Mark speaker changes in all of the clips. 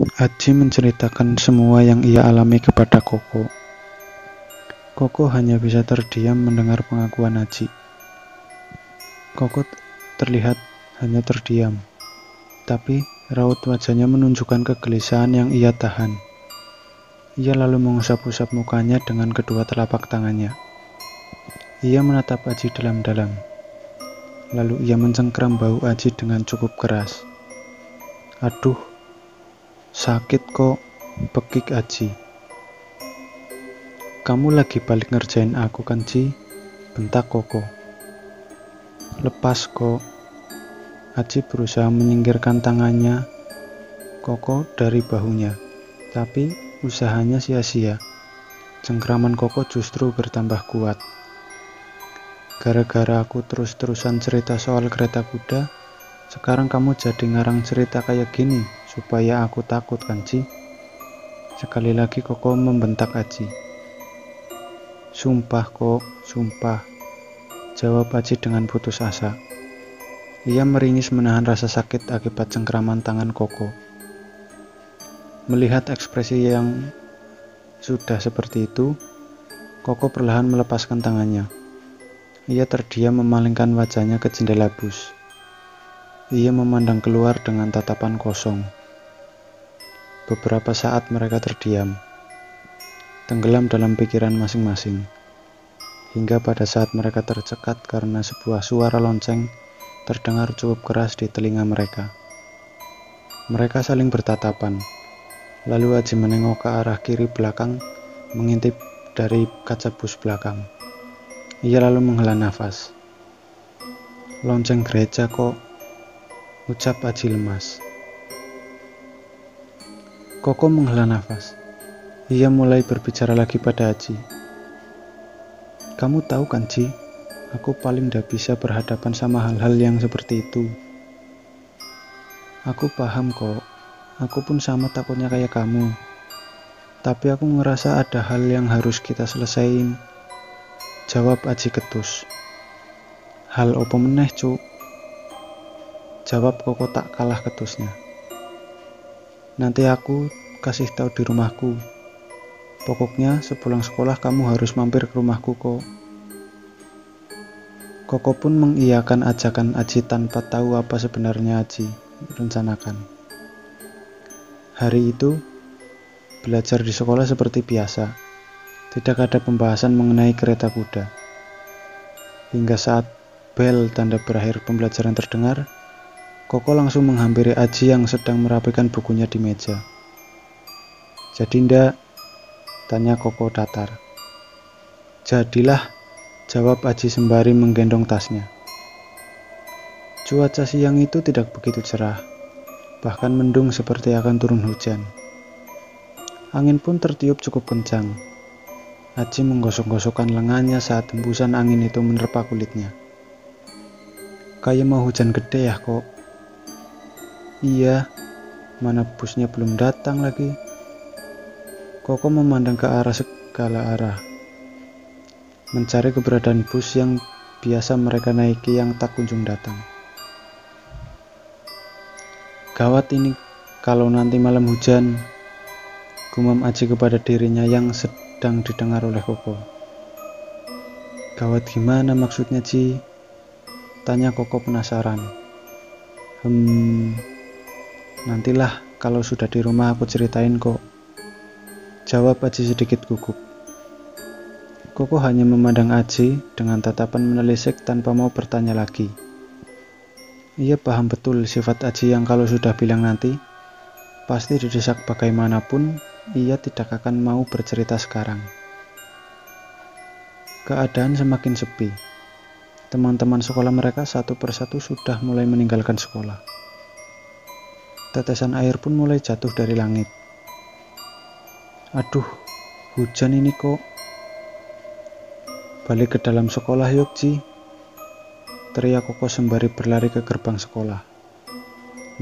Speaker 1: Aji menceritakan semua yang ia alami kepada Koko. Koko hanya bisa terdiam mendengar pengakuan Aji. Koko terlihat hanya terdiam, tapi raut wajahnya menunjukkan kegelisahan yang ia tahan. Ia lalu mengusap-usap mukanya dengan kedua telapak tangannya. Ia menatap Aji dalam-dalam. Lalu ia mencengkram bahu Aji dengan cukup keras. "Aduh, sakit kok," bekik Aji. "Kamu lagi balik ngerjain aku kan, Ji?" bentak Koko. "Lepas kok." Aji berusaha menyingkirkan tangannya Koko dari bahunya, tapi usahanya sia-sia. Cengkraman Koko justru bertambah kuat. "Gara-gara aku terus-terusan cerita soal kereta kuda, sekarang kamu jadi ngarang cerita kayak gini supaya aku takut kan, Ji?" Sekali lagi Koko membentak Aji. "Sumpah kok, sumpah," jawab Aji dengan putus asa. Ia meringis menahan rasa sakit akibat cengkraman tangan Koko. Melihat ekspresi yang sudah seperti itu, Koko perlahan melepaskan tangannya. Ia terdiam memalingkan wajahnya ke jendela bus. Ia memandang keluar dengan tatapan kosong. Beberapa saat mereka terdiam, tenggelam dalam pikiran masing-masing. Hingga pada saat mereka tercekat karena sebuah suara lonceng terdengar cukup keras di telinga mereka. Mereka saling bertatapan. Lalu Aji menengok ke arah kiri belakang, mengintip dari kaca bus belakang. Ia lalu menghela nafas. "Lonceng gereja kok," ucap Aji lemas. Koko menghela nafas. Ia mulai berbicara lagi pada Aji. "Kamu tahu kan, Ji, aku paling gak bisa berhadapan sama hal-hal yang seperti itu. Aku paham kok, aku pun sama takutnya kayak kamu. Tapi aku ngerasa ada hal yang harus kita selesain," jawab Aji ketus. "Hal opo meneh, Cuk?" jawab Koko tak kalah ketusnya. "Nanti aku kasih tahu di rumahku. Pokoknya sepulang sekolah kamu harus mampir ke rumahku kok." Koko pun mengiyakan ajakan Aji tanpa tahu apa sebenarnya Aji rencanakan. Hari itu, belajar di sekolah seperti biasa. Tidak ada pembahasan mengenai kereta kuda. Hingga saat bel tanda berakhir pembelajaran terdengar, Koko langsung menghampiri Aji yang sedang merapikan bukunya di meja. "Jadi ndak?" tanya Koko datar. "Jadilah," jawab Aji sembari menggendong tasnya. Cuaca siang itu tidak begitu cerah, bahkan mendung seperti akan turun hujan. Angin pun tertiup cukup kencang. Aji menggosok-gosokkan lengannya saat hembusan angin itu menerpa kulitnya. "Kayak mau hujan gede ya kok?" "Iya, mana busnya belum datang lagi." Koko memandang ke arah segala arah, mencari keberadaan bus yang biasa mereka naiki yang tak kunjung datang. "Gawat ini kalau nanti malam hujan," gumam Aji kepada dirinya yang sedang didengar oleh Koko. "Gawat gimana maksudnya, Ji?" tanya Koko penasaran. Nantilah kalau sudah di rumah aku ceritain kok," jawab Aji sedikit gugup. Koko hanya memandang Aji dengan tatapan menelisik tanpa mau bertanya lagi. Ia paham betul sifat Aji yang kalau sudah bilang nanti, pasti didesak bagaimanapun, ia tidak akan mau bercerita sekarang. Keadaan semakin sepi. Teman-teman sekolah mereka satu persatu sudah mulai meninggalkan sekolah. Tetesan air pun mulai jatuh dari langit. "Aduh, hujan ini kok." "Balik ke dalam sekolah yuk, Ji," teriak Koko sembari berlari ke gerbang sekolah.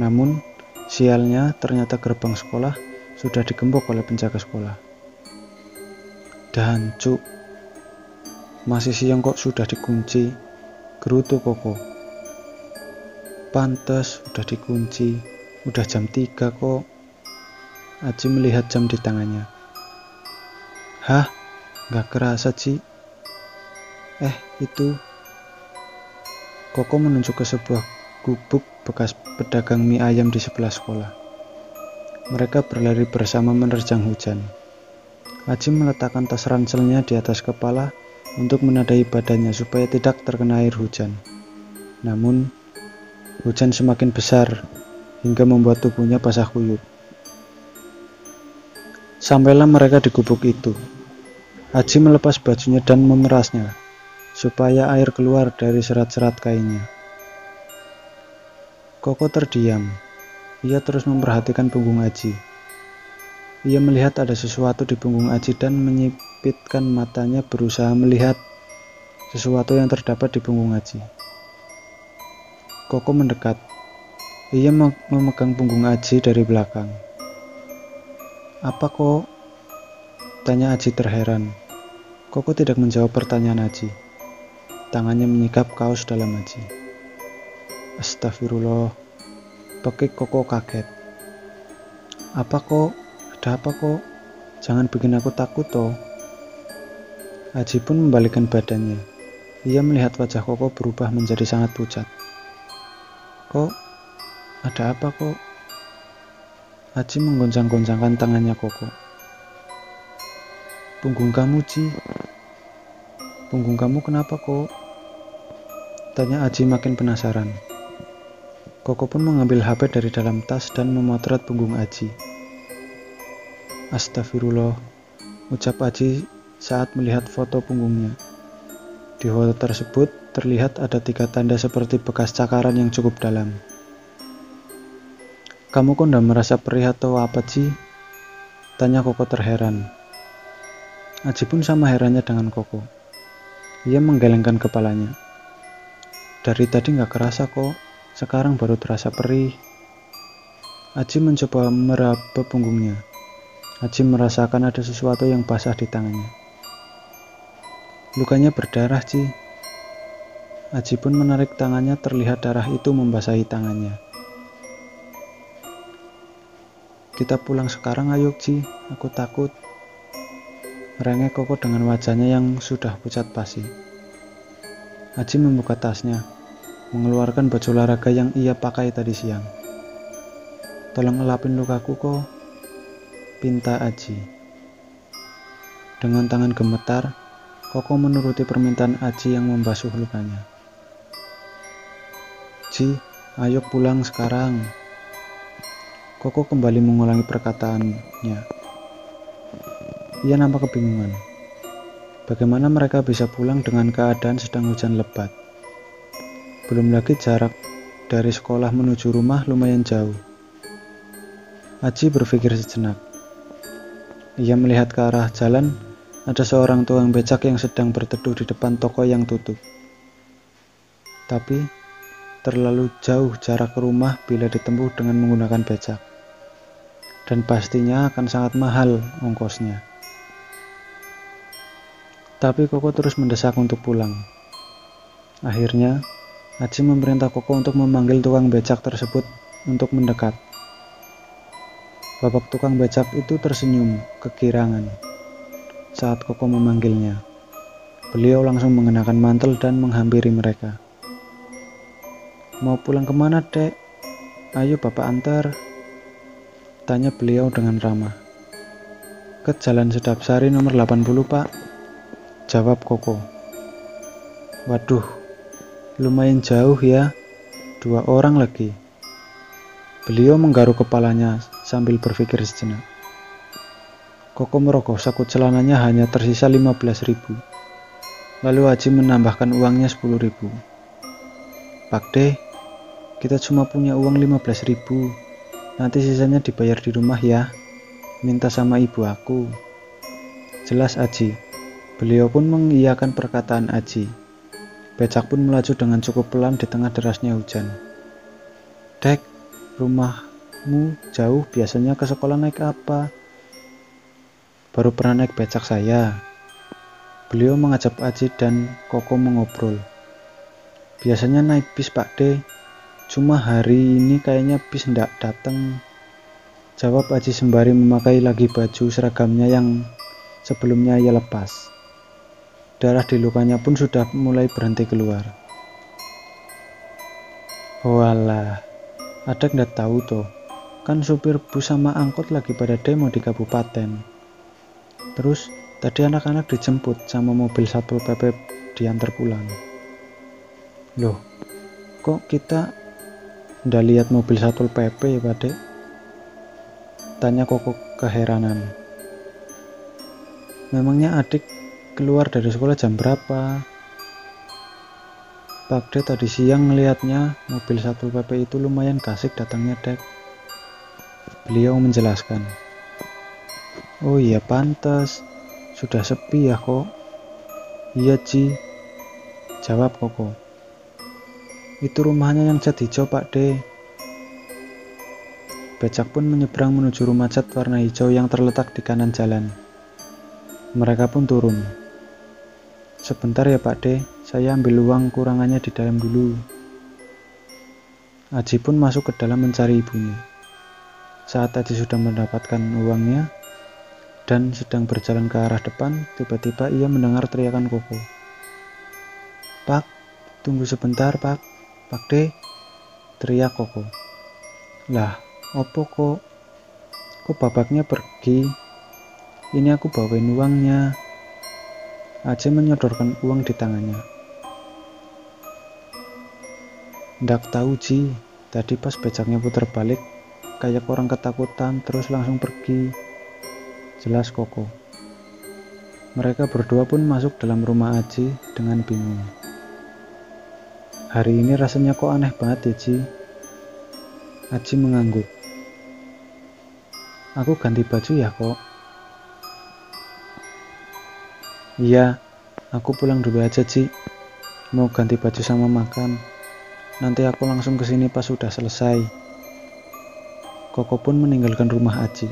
Speaker 1: Namun, sialnya ternyata gerbang sekolah sudah digembok oleh penjaga sekolah. "Dan Cuk, masih siang kok sudah dikunci," gerutu Koko. "Pantes udah dikunci, udah jam 3 kok." Aji melihat jam di tangannya. Hah? Gak kerasa, Ci. Itu. Koko menunjuk ke sebuah gubuk bekas pedagang mie ayam di sebelah sekolah. Mereka berlari bersama menerjang hujan. Aji meletakkan tas ranselnya di atas kepala untuk menadai badannya supaya tidak terkena air hujan. Namun, hujan semakin besar hingga membuat tubuhnya basah kuyup. Sampailah mereka di gubuk itu. Aji melepas bajunya dan memerasnya, supaya air keluar dari serat-serat kainnya. Koko terdiam. Ia terus memperhatikan punggung Aji. Ia melihat ada sesuatu di punggung Aji dan menyipitkan matanya berusaha melihat sesuatu yang terdapat di punggung Aji. Koko mendekat. Ia memegang punggung Aji dari belakang. Apa kok? Tanya Aji terheran. Koko tidak menjawab pertanyaan Aji. Tangannya menyikap kaos dalam Aji. Astagfirullah, pekik Koko kaget. Apa kok? Ada apa kok? Jangan bikin aku takut toh. Aji pun membalikkan badannya. Ia melihat wajah Koko berubah menjadi sangat pucat. Kok? Ada apa kok? Aji menggoncang-goncangkan tangannya Koko. Punggung kamu, Ci. Punggung kamu kenapa kok? Tanya Aji makin penasaran. Koko pun mengambil HP dari dalam tas dan memotret punggung Aji. Astagfirullah, ucap Aji saat melihat foto punggungnya. Di foto tersebut terlihat ada 3 tanda seperti bekas cakaran yang cukup dalam. Kamu kok ndak merasa perih atau apa, Ci? Tanya Koko terheran. Aji pun sama herannya dengan Koko. Ia menggelengkan kepalanya. Dari tadi gak kerasa kok, sekarang baru terasa perih. Aji mencoba meraba punggungnya. Aji merasakan ada sesuatu yang basah di tangannya. Lukanya berdarah, Ci. Aji pun menarik tangannya, terlihat darah itu membasahi tangannya. Kita pulang sekarang ayo, Ci, aku takut. Merengek Koko dengan wajahnya yang sudah pucat pasi. Aji membuka tasnya, mengeluarkan baju olahraga yang ia pakai tadi siang. Tolong elapin lukaku kok, pinta Aji. Dengan tangan gemetar, Koko menuruti permintaan Aji yang membasuh lukanya. Ji, ayo pulang sekarang. Koko kembali mengulangi perkataannya. Ia nampak kebingungan. Bagaimana mereka bisa pulang dengan keadaan sedang hujan lebat? Belum lagi jarak dari sekolah menuju rumah lumayan jauh. Aji berpikir sejenak. Ia melihat ke arah jalan, ada seorang tukang becak yang sedang berteduh di depan toko yang tutup. Tapi, terlalu jauh jarak ke rumah bila ditempuh dengan menggunakan becak. Dan pastinya akan sangat mahal ongkosnya. Tapi Koko terus mendesak untuk pulang. Akhirnya, Aji memerintah Koko untuk memanggil tukang becak tersebut untuk mendekat. Bapak tukang becak itu tersenyum kegirangan saat Koko memanggilnya. Beliau langsung mengenakan mantel dan menghampiri mereka. Mau pulang kemana, Dek? Ayo Bapak antar, tanya beliau dengan ramah. Ke Jalan Sedapsari nomor 80, Pak, jawab Koko. Waduh, lumayan jauh ya, 2 orang lagi. Beliau menggaruk kepalanya sambil berpikir sejenak. Koko merogoh saku celananya hanya tersisa 15.000. Lalu Aji menambahkan uangnya 10.000. Pak De, kita cuma punya uang 15.000. Nanti sisanya dibayar di rumah ya. Minta sama ibu aku. Jelas Aji. Beliau pun mengiyakan perkataan Aji. Becak pun melaju dengan cukup pelan di tengah derasnya hujan. Dek, rumahmu jauh, biasanya ke sekolah naik apa? Baru pernah naik becak saya. Beliau mengajak Aji dan Koko mengobrol. Biasanya naik bis Pak De, cuma hari ini kayaknya bis ndak datang, jawab Aji sembari memakai lagi baju seragamnya yang sebelumnya ia lepas. Darah di lukanya pun sudah mulai berhenti keluar. Walah, ada nggak tahu toh, kan supir bus sama angkot lagi pada demo di kabupaten. Terus tadi anak-anak dijemput sama mobil Satpol PP diantar pulang. Loh, kok kita ndak lihat mobil Satpol PP ya Pak Dek? Tanya Koko keheranan. Memangnya adik keluar dari sekolah jam berapa? Pak Dek tadi siang ngelihatnya mobil Satpol PP itu lumayan gasik datangnya Dek. Beliau menjelaskan. Oh iya pantas, sudah sepi ya kok. Iya Ji, jawab Koko. Itu rumahnya yang cat hijau Pak De. Becak pun menyeberang menuju rumah cat warna hijau yang terletak di kanan jalan. Mereka pun turun. Sebentar ya Pak De, saya ambil uang kurangannya di dalam dulu. Aji pun masuk ke dalam mencari ibunya. Saat Aji sudah mendapatkan uangnya dan sedang berjalan ke arah depan, tiba-tiba ia mendengar teriakan Koko. Pak, tunggu sebentar Pak. Pak De, teriak Koko. Lah, opo kok? Kok babaknya pergi? Ini aku bawain uangnya. Aji menyodorkan uang di tangannya. Ndak tahu Ji, tadi pas becaknya putar balik, kayak orang ketakutan terus langsung pergi. Jelas Koko. Mereka berdua pun masuk dalam rumah Aji dengan bingung. Hari ini rasanya kok aneh banget ya Ji? Aji mengangguk. Aku ganti baju ya kok. Iya, aku pulang dulu aja Ji. Mau ganti baju sama makan. Nanti aku langsung kesini pas sudah selesai. Koko pun meninggalkan rumah Aji.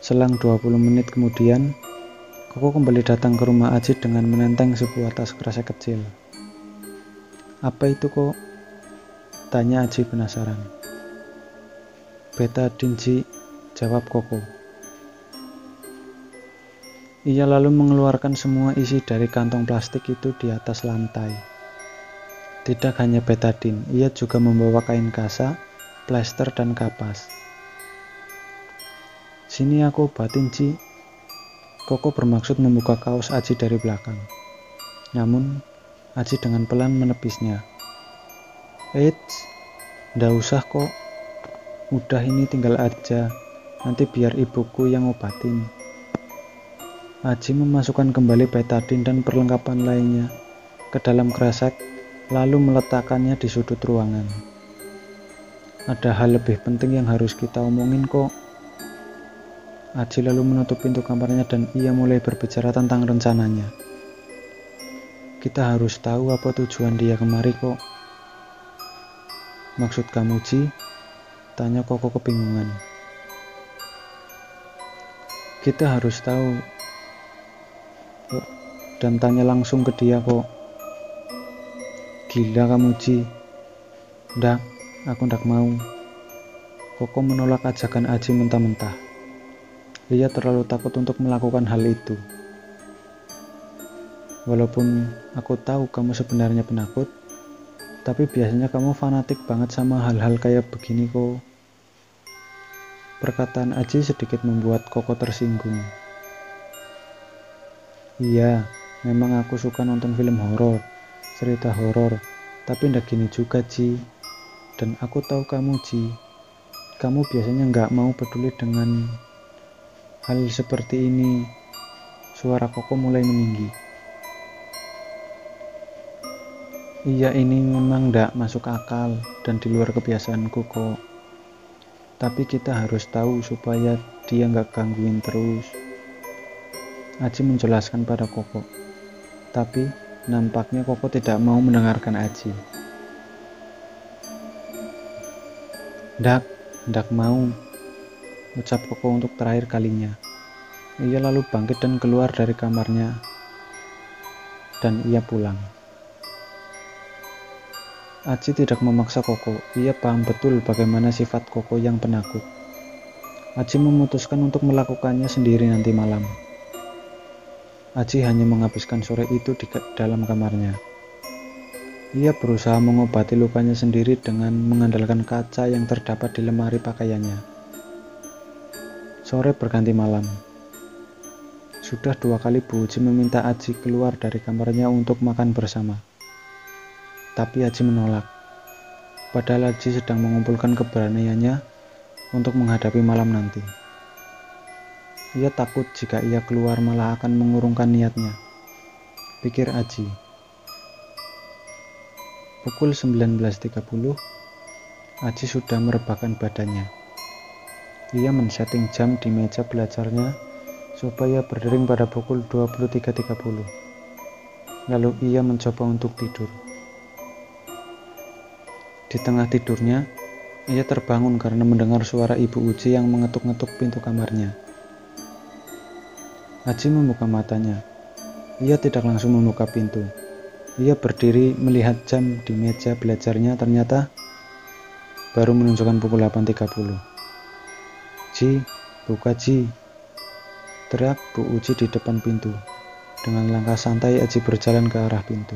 Speaker 1: Selang 20 menit kemudian, Koko kembali datang ke rumah Aji dengan menenteng sebuah tas kresek kecil. Apa itu kok? Tanya Aji penasaran. Betadine Ji, jawab Koko. Ia lalu mengeluarkan semua isi dari kantong plastik itu di atas lantai. Tidak hanya betadine, ia juga membawa kain kasa, plester, dan kapas. Sini aku obatin Ci. Koko bermaksud membuka kaos Aji dari belakang. Namun, Aji dengan pelan menepisnya. Eits, ndak usah kok. Udah ini tinggal aja, nanti biar ibuku yang obatin. Aji memasukkan kembali betadine dan perlengkapan lainnya ke dalam kresek, lalu meletakkannya di sudut ruangan. Ada hal lebih penting yang harus kita omongin kok. Aji lalu menutup pintu kamarnya dan ia mulai berbicara tentang rencananya. Kita harus tahu apa tujuan dia kemari kok. Maksud kamu Ji? Tanya Koko kebingungan. Kita harus tahu dan tanya langsung ke dia kok. Gila kamu Ji. Ndak, aku ndak mau. Koko menolak ajakan Aji mentah-mentah. Ia terlalu takut untuk melakukan hal itu. Walaupun aku tahu kamu sebenarnya penakut, tapi biasanya kamu fanatik banget sama hal-hal kayak begini kok. Perkataan Aji sedikit membuat Koko tersinggung. Iya, memang aku suka nonton film horor, cerita horor, tapi ndak gini juga Ji. Dan aku tahu kamu Ji, kamu biasanya nggak mau peduli dengan hal seperti ini. Suara Koko mulai meninggi. Iya, ini memang ndak masuk akal dan di luar kebiasaanku kok. Tapi kita harus tahu supaya dia nggak gangguin terus. Aji menjelaskan pada Koko. Tapi nampaknya Koko tidak mau mendengarkan Aji. Ndak mau, ucap Koko untuk terakhir kalinya. Ia lalu bangkit dan keluar dari kamarnya. Dan ia pulang. Aji tidak memaksa Koko. Ia paham betul bagaimana sifat Koko yang penakut. Aji memutuskan untuk melakukannya sendiri nanti malam. Aji hanya menghabiskan sore itu di dalam kamarnya. Ia berusaha mengobati lukanya sendiri dengan mengandalkan kaca yang terdapat di lemari pakaiannya. Sore berganti malam. Sudah 2 kali Bu Uci meminta Aji keluar dari kamarnya untuk makan bersama. Tapi Aji menolak. Padahal Aji sedang mengumpulkan keberaniannya untuk menghadapi malam nanti. Ia takut jika ia keluar malah akan mengurungkan niatnya, pikir Aji. Pukul 19.30, Aji sudah merebahkan badannya. Ia men-setting jam di meja belajarnya supaya berdering pada pukul 23.30. Lalu ia mencoba untuk tidur. Di tengah tidurnya, ia terbangun karena mendengar suara Ibu Uci yang mengetuk-ngetuk pintu kamarnya. Aji membuka matanya. Ia tidak langsung membuka pintu. Ia berdiri melihat jam di meja belajarnya, ternyata baru menunjukkan pukul 8.30. Ji, buka Ji, teriak Bu Uci di depan pintu. Dengan langkah santai Aji berjalan ke arah pintu.